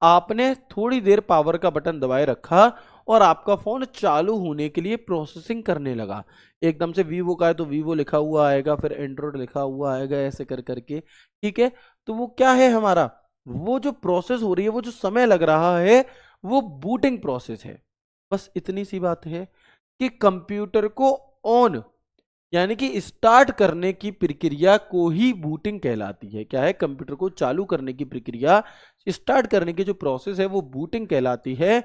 आपने थोड़ी देर पावर का बटन दबाए रखा और आपका फोन चालू होने के लिए प्रोसेसिंग करने लगा। एकदम से वीवो का है तो वीवो लिखा हुआ आएगा, फिर एंड्रॉइड लिखा हुआ आएगा, ऐसे कर करके, ठीक है। तो वो क्या है हमारा, वो जो प्रोसेस हो रही है, वो जो समय लग रहा है, वो बूटिंग प्रोसेस है। बस इतनी सी बात है कि कंप्यूटर को ऑन यानी कि स्टार्ट करने की प्रक्रिया को ही बूटिंग कहलाती है। क्या है, कंप्यूटर को चालू करने की प्रक्रिया, स्टार्ट करने की जो प्रोसेस है वो बूटिंग कहलाती है।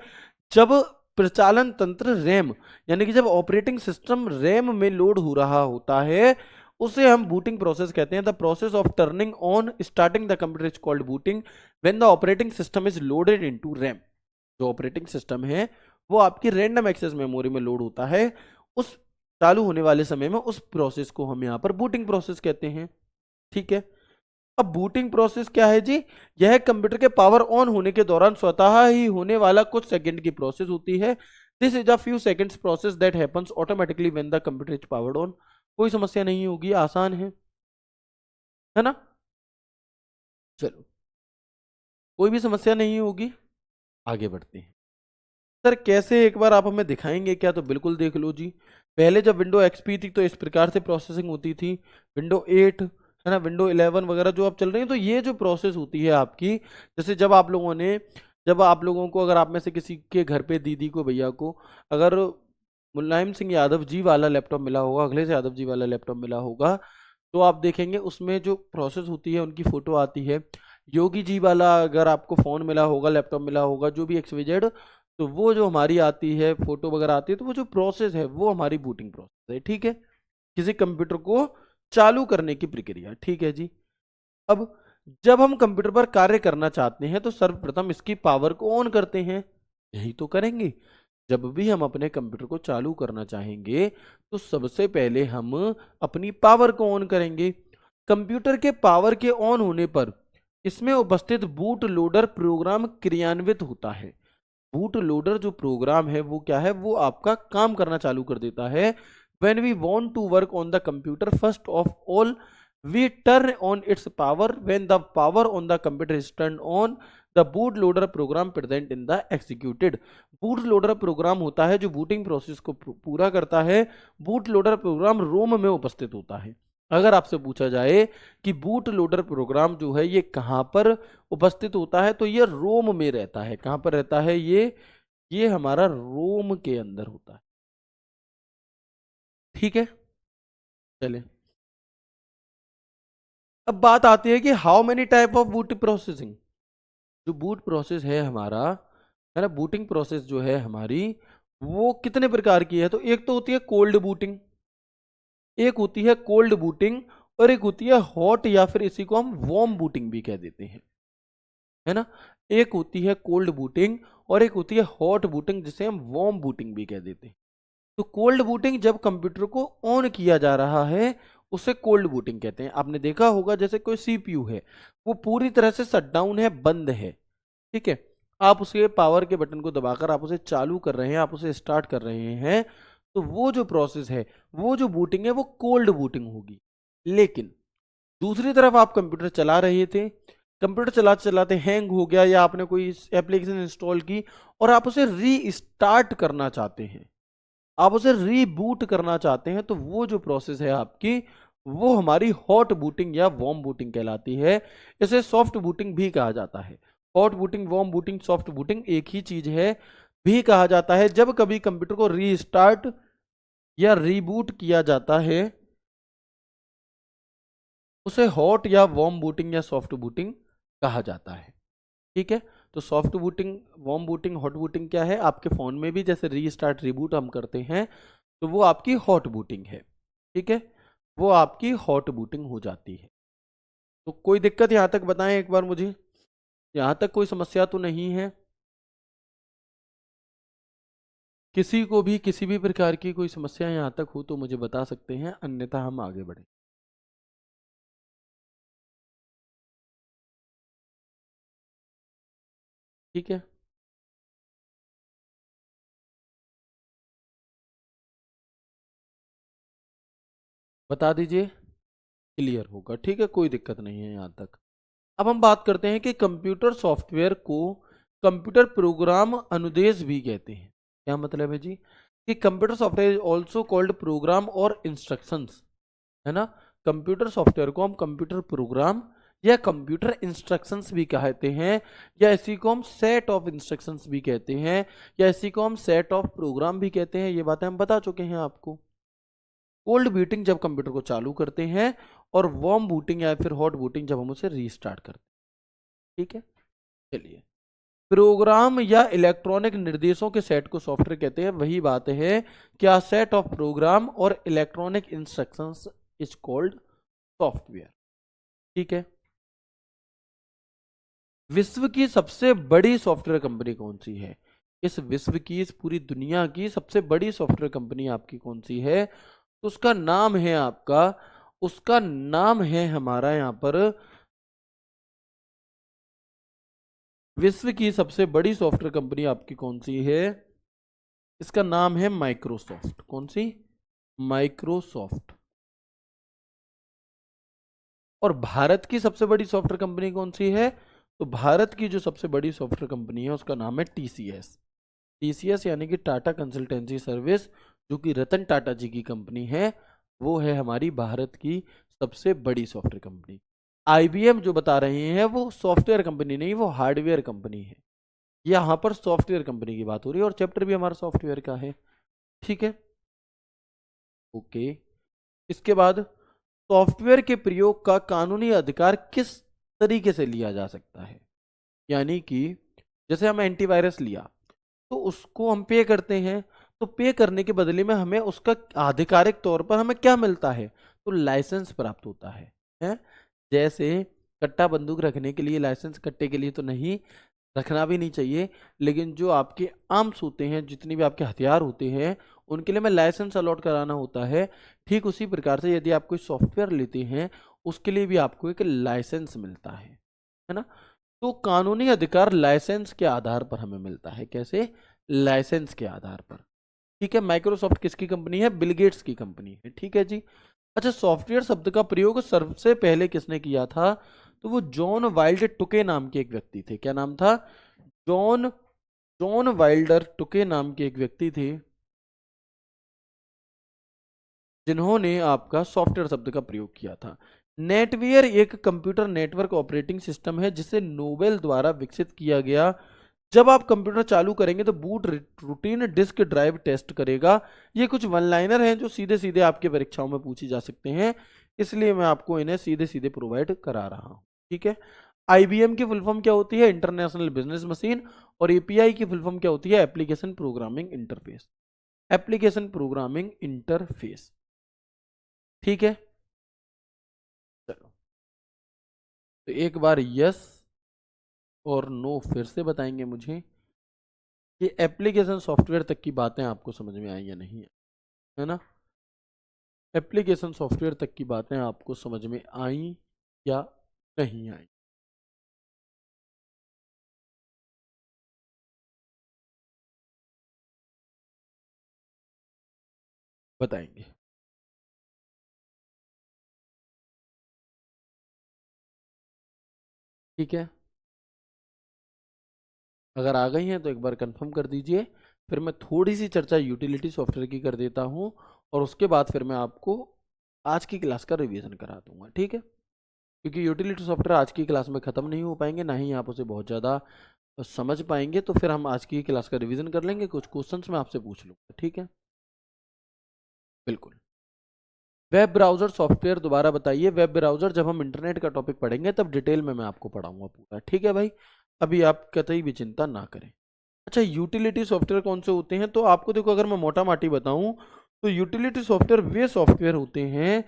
जब प्रचालन तंत्र रैम यानी कि जब ऑपरेटिंग सिस्टम रैम में लोड हो रहा होता है, उसे हम बूटिंग प्रोसेस कहते हैं। The process of turning on starting the computer is called booting when the operating system is loaded into RAM. जो ऑपरेटिंग सिस्टम है वो आपकी रैंडम एक्सेस मेमोरी में लोड होता है, उस चालू होने वाले समय में उस प्रोसेस को हम यहाँ पर बूटिंग प्रोसेस कहते हैं, ठीक है। अब बूटिंग प्रोसेस क्या है जी, यह कंप्यूटर के पावर ऑन होने के दौरान स्वतः ही होने वाला कुछ सेकंड की प्रोसेस होती है। This is a few seconds process that happens automatically when the computer is powered on. कोई समस्या नहीं होगी, आसान है ना। चलो, कोई भी समस्या नहीं होगी, आगे बढ़ते हैं। सर कैसे, एक बार आप हमें दिखाएंगे क्या, तो बिल्कुल देख लो जी। पहले जब विंडो एक्सपी थी तो इस प्रकार से प्रोसेसिंग होती थी। विंडो 8 है ना, विंडो 11 वगैरह जो आप चल रही हैं, तो ये जो प्रोसेस होती है आपकी, जैसे जब आप लोगों को, अगर आप में से किसी के घर पे दीदी को, भैया को अगर मुलायम सिंह यादव जी वाला लैपटॉप मिला होगा, अखिलेश यादव जी वाला लैपटॉप मिला होगा, तो आप देखेंगे उसमें जो प्रोसेस होती है उनकी फोटो आती है। योगी जी वाला अगर आपको फोन मिला होगा, लैपटॉप मिला होगा, जो भी XYZ, तो वो जो हमारी आती है फोटो वगैरह आती है, तो वो जो प्रोसेस है वो हमारी बूटिंग प्रोसेस है, ठीक है। किसी कंप्यूटर को चालू करने की प्रक्रिया, ठीक है जी। अब जब हम कंप्यूटर पर कार्य करना चाहते हैं तो सर्वप्रथम इसकी पावर को ऑन करते हैं, यही तो करेंगे। जब भी हम अपने कंप्यूटर को चालू करना चाहेंगे तो सबसे पहले हम अपनी पावर को ऑन करेंगे। कंप्यूटर के पावर के ऑन होने पर इसमें उपस्थित बूट लोडर प्रोग्राम क्रियान्वित होता है। बूट लोडर जो प्रोग्राम है वो क्या है, वो आपका काम करना चालू कर देता है। When we want to work on the computer, first of all we turn on its power. When the power on the computer is turned on, the boot loader program present in the executed. Boot loader program होता है जो booting process को पूरा करता है। Boot loader programme रोम में उपस्थित होता है। अगर आपसे पूछा जाए कि बूट लोडर प्रोग्राम जो है ये कहाँ पर उपस्थित होता है, तो ये रोम में रहता है। कहाँ पर रहता है ये हमारा रोम के अंदर होता है। ठीक है, चलिए अब बात आती है कि how many type of boot processing. जो बूट प्रोसेस है हमारा, है ना, बूटिंग प्रोसेस जो है हमारी, वो कितने प्रकार की है। तो एक तो होती है कोल्ड बूटिंग, एक होती है कोल्ड बूटिंग, और एक होती है हॉट, या फिर इसी को हम वार्म बूटिंग भी कह देते हैं, है ना। एक होती है कोल्ड बूटिंग और एक होती है हॉट बूटिंग, जिसे हम वार्म बूटिंग भी कह देते हैं। तो कोल्ड बूटिंग जब कंप्यूटर को ऑन किया जा रहा है उसे कोल्ड बूटिंग कहते हैं। आपने देखा होगा जैसे कोई सीपीयू है, वो पूरी तरह से शटडाउन है, बंद है, ठीक है, आप उसके पावर के बटन को दबाकर आप उसे चालू कर रहे हैं, आप उसे स्टार्ट कर रहे हैं, तो वो जो प्रोसेस है, वो जो बूटिंग है, वो कोल्ड बूटिंग होगी। लेकिन दूसरी तरफ आप कंप्यूटर चला रहे थे, कंप्यूटर चलाते चलाते हैंग हो गया, या आपने कोई एप्लीकेशन इंस्टॉल की और आप उसे रीस्टार्ट करना चाहते हैं, आप उसे रीबूट करना चाहते हैं, तो वो जो प्रोसेस है आपकी, वो हमारी हॉट बूटिंग या वार्म बूटिंग कहलाती है। इसे सॉफ्ट बूटिंग भी कहा जाता है। Hot booting, warm booting, soft booting एक ही चीज है, भी कहा जाता है। जब कभी कंप्यूटर को रीस्टार्ट या रीबूट किया जाता है, उसे हॉट या वार्म बूटिंग या सॉफ्ट बूटिंग कहा जाता है। ठीक है, तो soft booting, warm booting, hot booting क्या है, आपके फोन में भी जैसे रीस्टार्ट रीबूट हम करते हैं, तो वो आपकी हॉट बूटिंग है। ठीक है, वो आपकी हॉट बूटिंग हो जाती है। तो कोई दिक्कत यहाँ तक बताएं एक बार मुझे, यहाँ तक कोई समस्या तो नहीं है। किसी को भी किसी भी प्रकार की कोई समस्या यहाँ तक हो तो मुझे बता सकते हैं, अन्यथा हम आगे बढ़े। ठीक है, बता दीजिए, क्लियर होगा। ठीक है, कोई दिक्कत नहीं है यहाँ तक। अब हम बात करते हैं कि कंप्यूटर सॉफ्टवेयर को कंप्यूटर प्रोग्राम अनुदेश भी कहते हैं। क्या मतलब है जी, कि computer software also called programme और इंस्ट्रक्शंस, है ना। कंप्यूटर सॉफ्टवेयर को हम कंप्यूटर प्रोग्राम या कंप्यूटर इंस्ट्रक्शंस भी कहते हैं, या इसी को हम सेट ऑफ इंस्ट्रक्शंस भी कहते हैं, या इसी को हम सेट ऑफ प्रोग्राम भी कहते हैं। ये बातें हम बता चुके हैं आपको। कोल्ड बूटिंग जब कंप्यूटर को चालू करते हैं, और वार्म बूटिंग या फिर हॉट बूटिंग जब हम उसे रीस्टार्ट करते हैं। ठीक है, चलिए, प्रोग्राम या इलेक्ट्रॉनिक निर्देशों के सेट को सॉफ्टवेयर कहते हैं। वही बात है, क्या सेट ऑफ प्रोग्राम और electronic instructions is called software. ठीक है, विश्व की सबसे बड़ी सॉफ्टवेयर कंपनी कौन सी है। इस विश्व की, इस पूरी दुनिया की सबसे बड़ी सॉफ्टवेयर कंपनी आपकी कौन सी है, तो उसका नाम है आपका, उसका नाम है हमारा यहाँ पर, विश्व की सबसे बड़ी सॉफ्टवेयर कंपनी आपकी कौन सी है, इसका नाम है माइक्रोसॉफ्ट। कौन सी, माइक्रोसॉफ्ट। और भारत की सबसे बड़ी सॉफ्टवेयर कंपनी कौन सी है, तो भारत की जो सबसे बड़ी सॉफ्टवेयर कंपनी है उसका नाम है टीसीएस। टीसीएस यानी कि टाटा कंसल्टेंसी सर्विस, जो कि रतन टाटा जी की कंपनी है, वो है हमारी भारत की सबसे बड़ी सॉफ्टवेयर कंपनी। आईबीएम जो बता रहे हैं वो सॉफ्टवेयर कंपनी नहीं, वो हार्डवेयर कंपनी है। यहाँ पर सॉफ्टवेयर कंपनी की बात हो रही है, और चैप्टर भी हमारा सॉफ्टवेयर का है। ठीक है, ओके। इसके बाद सॉफ्टवेयर के प्रयोग का कानूनी अधिकार किस तरीके से लिया जा सकता है। यानी कि जैसे हम एंटीवायरस लिया, तो उसको हम पे करते हैं, तो पे करने के बदले में हमें उसका आधिकारिक तौर पर हमें क्या मिलता है, तो लाइसेंस प्राप्त होता है? जैसे कट्टा बंदूक रखने के लिए लाइसेंस, कट्टे के लिए तो नहीं, रखना भी नहीं चाहिए, लेकिन जो आपके आर्म्स होते हैं, जितने भी आपके हथियार होते हैं, उनके लिए हमें लाइसेंस अलॉट कराना होता है। ठीक उसी प्रकार से यदि आप कोई सॉफ्टवेयर लेते हैं, उसके लिए भी आपको एक लाइसेंस मिलता है ना। तो कानूनी अधिकार लाइसेंस के आधार पर हमें मिलता है। कैसे, लाइसेंस के आधार पर। ठीक है, माइक्रोसॉफ्ट किसकी कंपनी है, बिल गेट्स की कंपनी है। ठीक है जी। अच्छा, सॉफ्टवेयर शब्द का प्रयोग सबसे पहले किसने किया था, तो वो जॉन वाइल्ड टुके नाम के एक व्यक्ति थे। क्या नाम था? जॉन जॉन वाइल्डर टुके नाम के एक व्यक्ति थे, जिन्होंने आपका सॉफ्टवेयर शब्द का प्रयोग किया था। नेटवेयर एक कंप्यूटर नेटवर्क ऑपरेटिंग सिस्टम है जिसे नोबेल द्वारा विकसित किया गया। जब आप कंप्यूटर चालू करेंगे तो boot routine disk drive test करेगा। ये कुछ वन लाइनर हैं जो सीधे सीधे आपके परीक्षाओं में पूछी जा सकते हैं, इसलिए मैं आपको इन्हें सीधे सीधे प्रोवाइड करा रहा हूं। ठीक है। आईबीएम की फुल फॉर्म क्या होती है? International business machine. और एपीआई की फुल फॉर्म क्या होती है? Application programming interface. Application programming interface. ठीक है। चलो, तो एक बार यस और नो फिर से बताएंगे मुझे कि एप्लीकेशन सॉफ्टवेयर तक की बातें आपको समझ में आई या नहीं, है ना? एप्लीकेशन सॉफ्टवेयर तक की बातें आपको समझ में आई या नहीं आई? बताएंगे। ठीक है। अगर आ गई हैं तो एक बार कंफर्म कर दीजिए, फिर मैं थोड़ी सी चर्चा यूटिलिटी सॉफ्टवेयर की कर देता हूं और उसके बाद फिर मैं आपको आज की क्लास का रिवीजन करा दूंगा। ठीक है, क्योंकि यूटिलिटी सॉफ्टवेयर आज की क्लास में ख़त्म नहीं हो पाएंगे, ना ही आप उसे बहुत ज़्यादा समझ पाएंगे, तो फिर हम आज की क्लास का रिवीजन कर लेंगे, कुछ क्वेश्चंस मैं आपसे पूछ लूँगा। ठीक है, बिल्कुल। वेब ब्राउज़र सॉफ्टवेयर दोबारा बताइए। वेब ब्राउज़र जब हम इंटरनेट का टॉपिक पढ़ेंगे तब डिटेल में मैं आपको पढ़ाऊंगा पूरा। ठीक है भाई, अभी आप कतई भी चिंता ना करें। अच्छा, यूटिलिटी सॉफ्टवेयर कौन से होते हैं? तो आपको देखो, अगर मैं मोटा माटी बताऊं तो यूटिलिटी सॉफ्टवेयर वे सॉफ्टवेयर होते हैं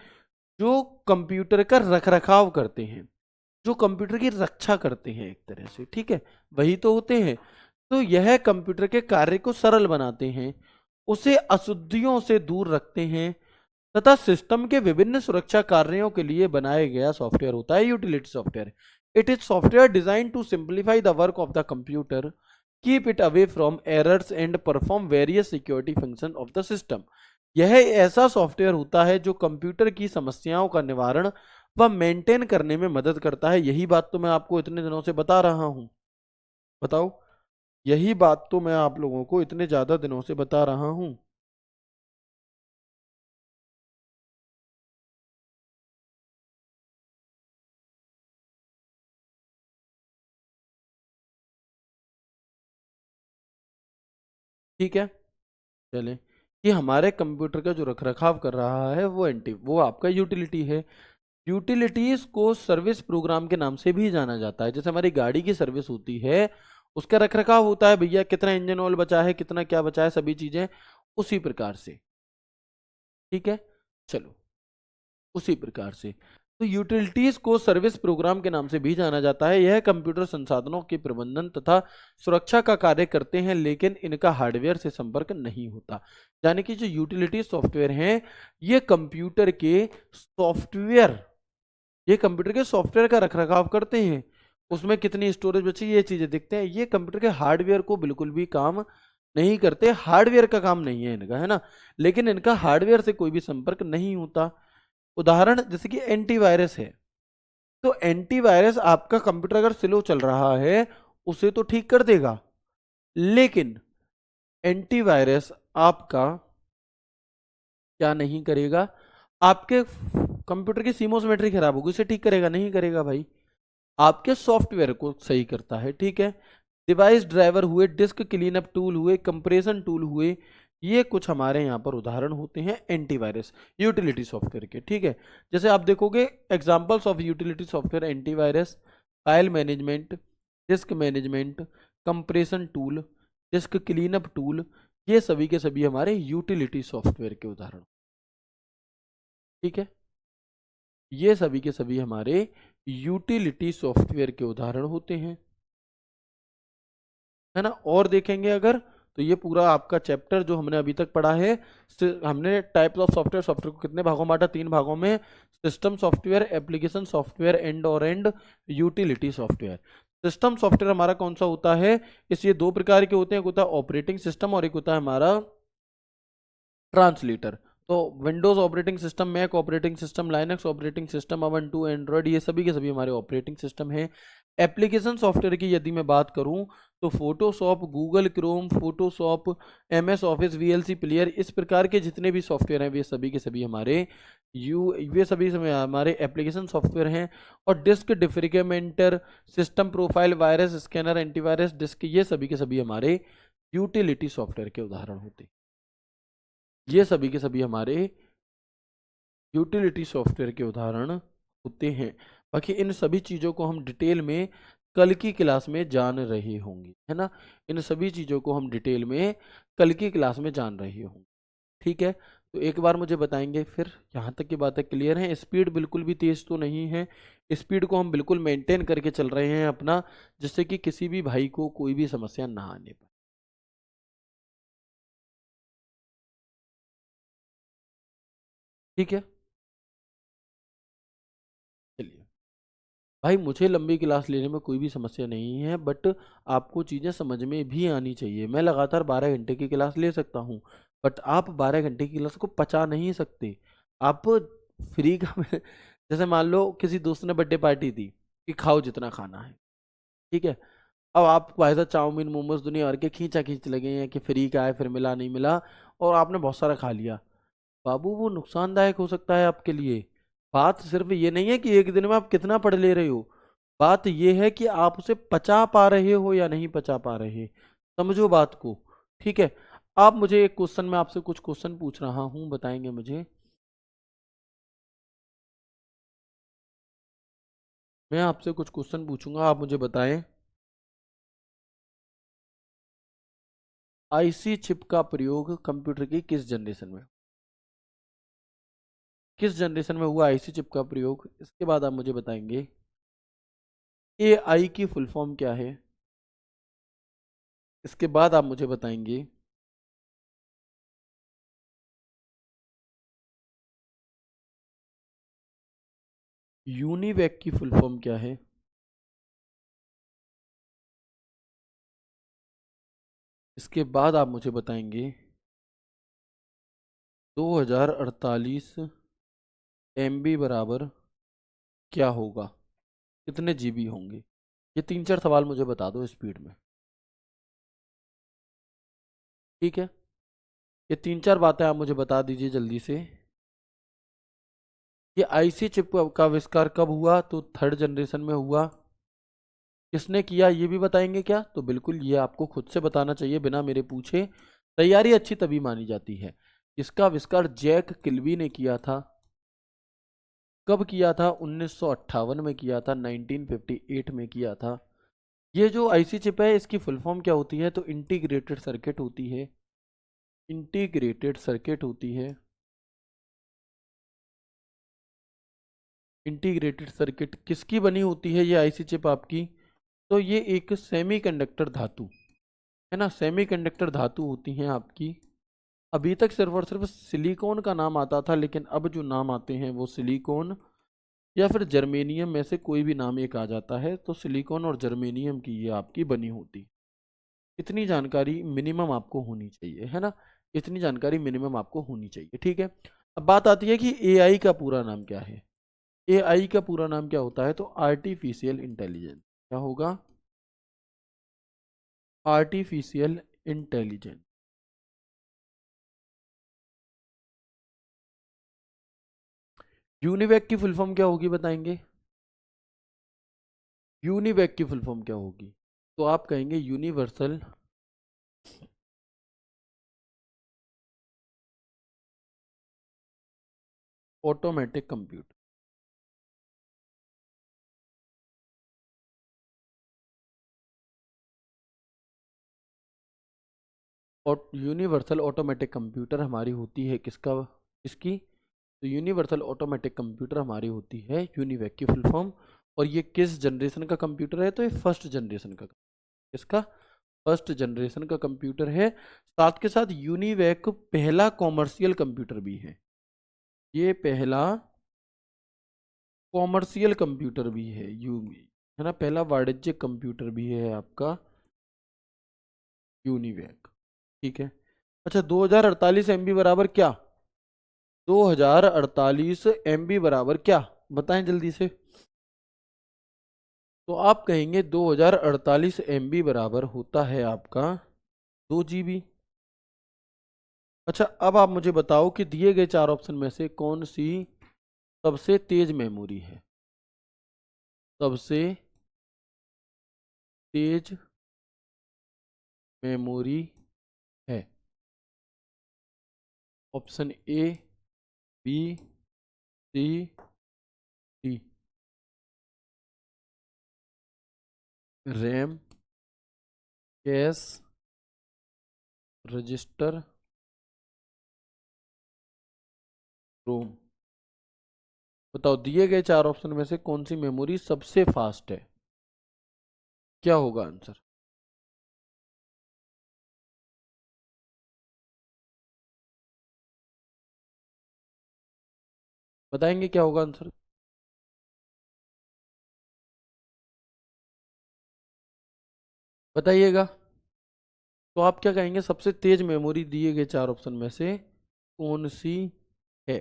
जो कंप्यूटर का रखरखाव करते हैं, जो कंप्यूटर की रक्षा करते हैं एक तरह से। ठीक है, वही तो होते हैं। तो यह कंप्यूटर के कार्य को सरल बनाते हैं, उसे अशुद्धियों से दूर रखते हैं तथा सिस्टम के विभिन्न सुरक्षा कार्यों के लिए बनाया गया सॉफ्टवेयर होता है utility software. It is software design to simplify the work of the computer, keep it away from errors and perform various security function of the system. यह ऐसा सॉफ्टवेयर होता है जो कंप्यूटर की समस्याओं का निवारण व मेंटेन करने में मदद करता है। यही बात तो मैं आपको इतने दिनों से बता रहा हूं। बताओ, यही बात तो मैं आप लोगों को इतने ज्यादा दिनों से बता रहा हूं। ठीक है, चलें, कि हमारे कंप्यूटर का जो रखरखाव कर रहा है वो आपका यूटिलिटी है। यूटिलिटीज को सर्विस प्रोग्राम के नाम से भी जाना जाता है। जैसे हमारी गाड़ी की सर्विस होती है, उसका रखरखाव होता है, भैया कितना इंजन ऑयल बचा है, कितना क्या बचा है, सभी चीजें उसी प्रकार से। ठीक है, चलो, उसी प्रकार से। तो यूटिलिटीज को सर्विस प्रोग्राम के नाम से भी जाना जाता है। यह कंप्यूटर संसाधनों के प्रबंधन तथा सुरक्षा का कार्य करते हैं, लेकिन इनका हार्डवेयर से संपर्क नहीं होता। यानी कि जो यूटिलिटी सॉफ्टवेयर हैं, ये कंप्यूटर के सॉफ्टवेयर ये कंप्यूटर के सॉफ्टवेयर का रखरखाव करते हैं, उसमें कितनी स्टोरेज बची ये चीजें देखते हैं। ये कंप्यूटर के हार्डवेयर को बिल्कुल भी काम नहीं करते, हार्डवेयर का काम नहीं है इनका, है ना? लेकिन इनका हार्डवेयर से कोई भी संपर्क नहीं होता। उदाहरण जैसे कि एंटीवायरस है, तो एंटीवायरस आपका कंप्यूटर अगर स्लो चल रहा है उसे तो ठीक कर देगा, लेकिन एंटीवायरस आपका क्या नहीं करेगा? आपके कंप्यूटर की सिमोस खराब होगी, उसे ठीक करेगा? नहीं करेगा भाई, आपके सॉफ्टवेयर को सही करता है। ठीक है, डिवाइस ड्राइवर हुए, डिस्क क्लीनअप टूल हुए, कंप्रेशन टूल हुए, ये कुछ हमारे यहाँ पर उदाहरण होते हैं एंटीवायरस यूटिलिटी सॉफ्टवेयर के। ठीक है, जैसे आप देखोगे examples of utility software: antivirus, file management, disc management, compression tool, disc cleanup tool, ये सभी के सभी हमारे यूटिलिटी सॉफ्टवेयर के उदाहरण। ठीक है, ये सभी के सभी हमारे यूटिलिटी सॉफ्टवेयर के उदाहरण होते हैं, है ना? और देखेंगे अगर, तो ये पूरा आपका चैप्टर जो हमने अभी तक पढ़ा है, हमने टाइप्स ऑफ सॉफ्टवेयर को कितने भागों में बांटा? 3 भागों में: system software, application software, and utility software. System software हमारा कौन सा होता है? इस ये 2 प्रकार के होते हैं, एक होता है ऑपरेटिंग सिस्टम और एक होता है हमारा ट्रांसलेटर। तो Windows operating system, Mac operating system, Linux operating system, Ubuntu, Android, ये सभी के सभी हमारे ऑपरेटिंग सिस्टम हैं। एप्लीकेशन सॉफ्टवेयर की यदि मैं बात करूं तो Photoshop, Google Chrome, Photoshop, MS office, VLC player, इस प्रकार के जितने भी सॉफ्टवेयर हैं वे सभी के सभी हमारे वे सभी हमारे एप्लीकेशन सॉफ्टवेयर हैं। और disk defragmenter, system profile, virus scanner, antivirus disk, ये सभी के सभी हमारे यूटिलिटी सॉफ्टवेयर के उदाहरण होते हैं। ये सभी के सभी हमारे यूटिलिटी सॉफ्टवेयर के उदाहरण होते हैं। बाकी इन सभी चीज़ों को हम डिटेल में कल की क्लास में जान रहे होंगे, है ना। इन सभी चीज़ों को हम डिटेल में कल की क्लास में जान रहे होंगे, ठीक है। तो एक बार मुझे बताएंगे फिर, यहाँ तक की बातें क्लियर हैं? स्पीड बिल्कुल भी तेज़ तो नहीं है, स्पीड को हम बिल्कुल मेंटेन करके चल रहे हैं अपना, जिससे कि किसी भी भाई को कोई भी समस्या ना आने पाए। ठीक है, चलिए भाई, मुझे लंबी क्लास लेने में कोई भी समस्या नहीं है, बट आपको चीज़ें समझ में भी आनी चाहिए। मैं लगातार 12 घंटे की क्लास ले सकता हूँ, बट आप 12 घंटे की क्लास को पचा नहीं सकते। आप फ्री का जैसे मान लो किसी दोस्त ने बर्थडे पार्टी दी कि खाओ जितना खाना है, ठीक है। अब आप भाई साहब चाउमीन मोमोज दुनिया भर के खींचा खींच लगे हैं कि फ्री का है, फिर मिला नहीं मिला, और आपने बहुत सारा खा लिया। बाबू वो नुकसानदायक हो सकता है आपके लिए। बात सिर्फ ये नहीं है कि एक दिन में आप कितना पढ़ ले रहे हो, बात ये है कि आप उसे पचा पा रहे हो या नहीं पचा पा रहे। समझो बात को, ठीक है। आप मुझे एक क्वेश्चन, मैं आपसे कुछ क्वेश्चन पूछ रहा हूं, बताएंगे मुझे। मैं आपसे कुछ क्वेश्चन पूछूंगा, आप मुझे बताएं। आईसी चिप का प्रयोग कंप्यूटर की किस जनरेशन में, किस जनरेशन में हुआ आईसी चिप का प्रयोग? इसके बाद आप मुझे बताएंगे एआई की फुल फॉर्म क्या है। इसके बाद आप मुझे बताएंगे यूनिवैक की फुल फॉर्म क्या है। इसके बाद आप मुझे बताएंगे 2048 MB बराबर क्या होगा, कितने जीबी होंगे। ये तीन चार सवाल मुझे बता दो स्पीड में, ठीक है। ये तीन चार बातें आप मुझे बता दीजिए जल्दी से। ये आईसी चिप का आविष्कार कब हुआ? तो थर्ड जनरेशन में हुआ। किसने किया ये भी बताएंगे क्या? तो बिल्कुल, ये आपको खुद से बताना चाहिए बिना मेरे पूछे। तैयारी अच्छी तभी मानी जाती है। इसका आविष्कार जैक किल्बी ने किया था। कब किया था? 1958 में किया था, 1958 में किया था। ये जो आईसी चिप है इसकी फुल फॉर्म क्या होती है? तो इंटीग्रेटेड सर्किट होती है, इंटीग्रेटेड सर्किट होती है। इंटीग्रेटेड सर्किट किसकी बनी होती है ये आईसी चिप आपकी? तो ये एक सेमीकंडक्टर धातु, है ना, सेमीकंडक्टर धातु होती हैं आपकी। अभी तक सिर्फ और सिर्फ सिलिकॉन का नाम आता था, लेकिन अब जो नाम आते हैं वो सिलिकॉन या फिर जर्मेनियम में से कोई भी नाम एक आ जाता है। तो सिलिकॉन और जर्मेनियम की ये आपकी बनी होती। इतनी जानकारी मिनिमम आपको होनी चाहिए, है ना। इतनी जानकारी मिनिमम आपको होनी चाहिए, ठीक है। अब बात आती है कि एआई का पूरा नाम क्या है। एआई का पूरा नाम क्या होता है? तो आर्टिफिशियल इंटेलिजेंस। क्या होगा? Artificial intelligence. यूनिवैक की फुल फॉर्म क्या होगी बताएंगे? यूनिवैक की फुल फॉर्म क्या होगी? तो आप कहेंगे यूनिवर्सल ऑटोमेटिक कंप्यूटर। और यूनिवर्सल ऑटोमेटिक कंप्यूटर हमारी होती है किसका, इसकी? तो यूनिवर्सल ऑटोमेटिक कंप्यूटर हमारी होती है यूनिवैक की फुल फॉर्म। और ये किस जनरेशन का कंप्यूटर है? तो ये फर्स्ट जनरेशन का, इसका फर्स्ट जनरेशन का कंप्यूटर है। साथ के साथ यूनिवैक पहला कॉमर्शियल कंप्यूटर भी है। ये पहला कॉमर्शियल कंप्यूटर भी है, है ना, पहला वाणिज्यिक कंप्यूटर भी है आपका यूनिवैक, ठीक है। अच्छा, 2048 MB बराबर क्या? 2048 MB बराबर क्या? बताएं जल्दी से। तो आप कहेंगे 2048 MB बराबर होता है आपका 2 GB। अच्छा, अब आप मुझे बताओ कि दिए गए चार ऑप्शन में से कौन सी सबसे तेज मेमोरी है? सबसे तेज मेमोरी है। Option A, B, C, D. RAM, cache, register, ROM. बताओ दिए गए चार ऑप्शन में से कौन सी मेमोरी सबसे फास्ट है? क्या होगा आंसर? बताएंगे क्या होगा आंसर? बताइएगा। तो आप क्या कहेंगे सबसे तेज मेमोरी दिए गए चार ऑप्शन में से कौन सी है?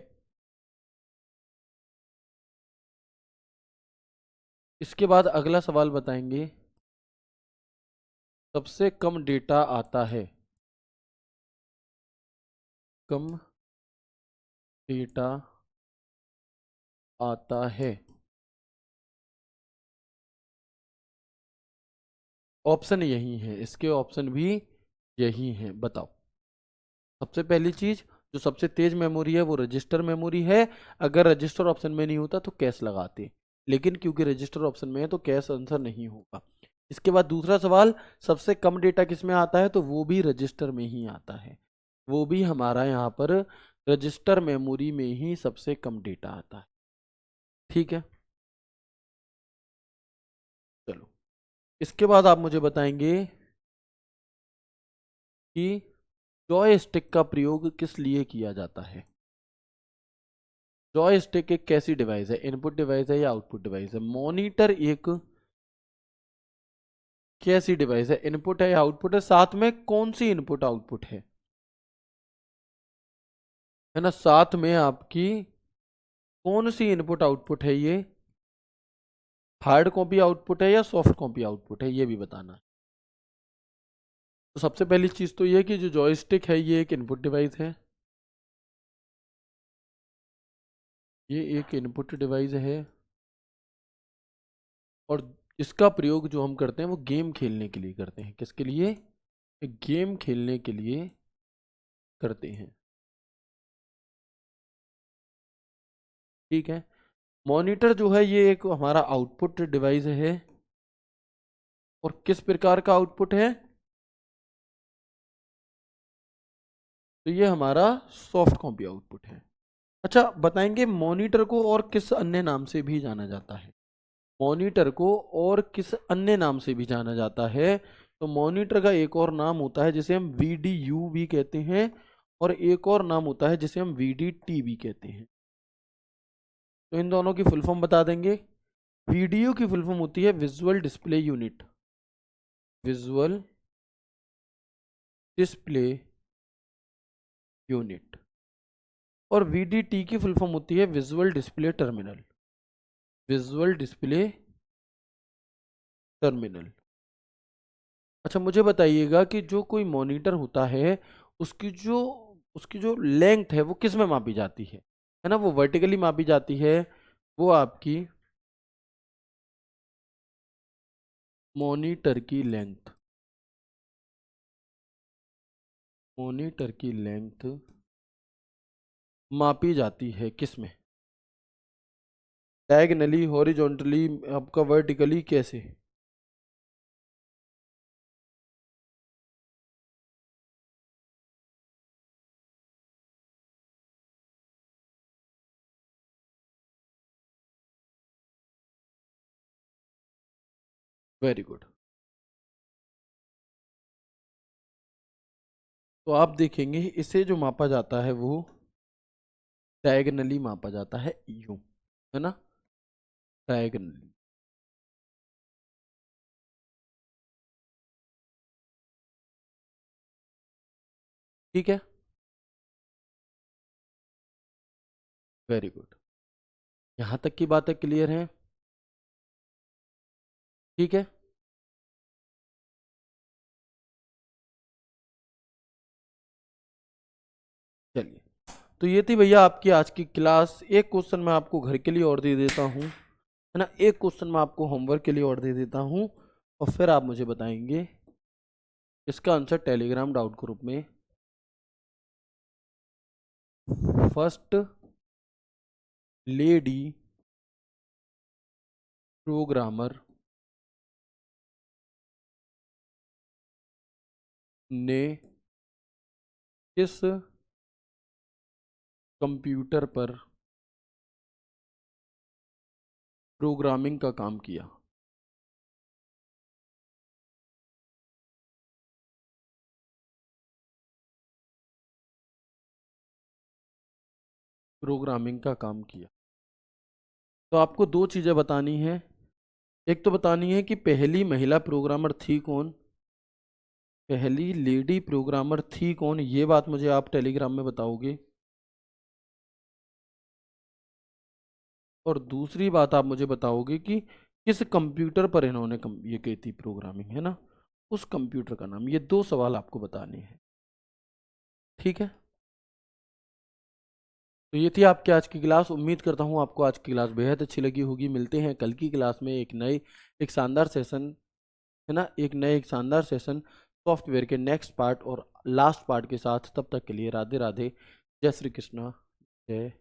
इसके बाद अगला सवाल बताएंगे। सबसे कम डेटा आता है। कम डेटा आता है। ऑप्शन यही है, इसके ऑप्शन भी यही हैं। बताओ। सबसे पहली चीज, जो सबसे तेज मेमोरी है वो रजिस्टर मेमोरी है। अगर रजिस्टर ऑप्शन में नहीं होता तो कैश लगाते, लेकिन क्योंकि रजिस्टर ऑप्शन में है तो कैश आंसर नहीं होगा। इसके बाद दूसरा सवाल, सबसे कम डेटा किस में आता है? तो वो भी रजिस्टर में ही आता है। वो भी हमारा यहाँ पर रजिस्टर मेमोरी में ही सबसे कम डेटा आता है। ठीक है, चलो। इसके बाद आप मुझे बताएंगे कि जॉयस्टिक का प्रयोग किस लिए किया जाता है? जॉयस्टिक एक कैसी डिवाइस है? इनपुट डिवाइस है या आउटपुट डिवाइस है? मॉनिटर एक कैसी डिवाइस है? इनपुट है या आउटपुट है? साथ में कौन सी इनपुट आउटपुट है ना? साथ में आपकी कौन सी इनपुट आउटपुट है ये? हार्ड कॉपी आउटपुट है या सॉफ्ट कॉपी आउटपुट है, ये भी बताना है। तो सबसे पहली चीज तो ये कि जो जॉयस्टिक है ये एक इनपुट डिवाइस है। ये एक इनपुट डिवाइस है। और इसका प्रयोग जो हम करते हैं वो गेम खेलने के लिए करते हैं। किसके लिए? गेम खेलने के लिए करते हैं। ठीक है। मॉनिटर जो है ये एक हमारा आउटपुट डिवाइस है। और किस प्रकार का आउटपुट है? तो ये हमारा सॉफ्ट कॉपी आउटपुट है। अच्छा, बताएंगे मॉनिटर को और किस अन्य नाम से भी जाना जाता है? मॉनिटर को और किस अन्य नाम से भी जाना जाता है? तो मॉनिटर का एक और नाम होता है जिसे हम VDU भी कहते हैं, और एक और नाम होता है जिसे हम VDT भी कहते हैं। तो इन दोनों की फुल फॉर्म बता देंगे। VDU की फुल फॉर्म होती है visual display unit. Visual display unit. और VDT की फुल फॉर्म होती है visual display terminal. Visual display terminal. अच्छा, मुझे बताइएगा कि जो कोई मॉनिटर होता है उसकी जो उसकी जो लेंथ है वो किस में मापी जाती है ना? वो वर्टिकली मापी जाती है। वो आपकी मॉनिटर की लेंथ। मॉनिटर की लेंथ मापी जाती है किस में? डायगनली, हॉरिजॉन्टली, आपका वर्टिकली, कैसे? Very good. तो आप देखेंगे इसे जो मापा जाता है वो डायगनली मापा जाता है, यूं, है ना? डायगनली। ठीक है। Very good. यहाँ तक की बातें क्लियर हैं? ठीक है। चलिए, तो ये थी भैया आपकी आज की क्लास। एक क्वेश्चन मैं आपको घर के लिए और दे देता हूँ, है ना, एक क्वेश्चन मैं आपको होमवर्क के लिए और दे देता हूँ, और फिर आप मुझे बताएंगे इसका आंसर टेलीग्राम डाउट ग्रुप में। फर्स्ट लेडी प्रोग्रामर ने किस कंप्यूटर पर प्रोग्रामिंग का काम किया? प्रोग्रामिंग का काम किया। तो आपको दो चीज़ें बतानी है। एक तो बतानी है कि पहली महिला प्रोग्रामर थी कौन, पहली लेडी प्रोग्रामर थी कौन, ये बात मुझे आप टेलीग्राम में बताओगे। और दूसरी बात आप मुझे बताओगे कि किस कंप्यूटर पर इन्होंने ये की थी प्रोग्रामिंग, है ना, उस कंप्यूटर का नाम। ये दो सवाल आपको बताने हैं, ठीक है। तो ये थी आपकी आज की क्लास। उम्मीद करता हूँ आपको आज की क्लास बेहद अच्छी लगी होगी। मिलते हैं कल की क्लास में एक शानदार सेशन, है ना, एक शानदार सेशन सॉफ्टवेयर के नेक्स्ट पार्ट और लास्ट पार्ट के साथ। तब तक के लिए राधे राधे, जय श्री कृष्णा, जय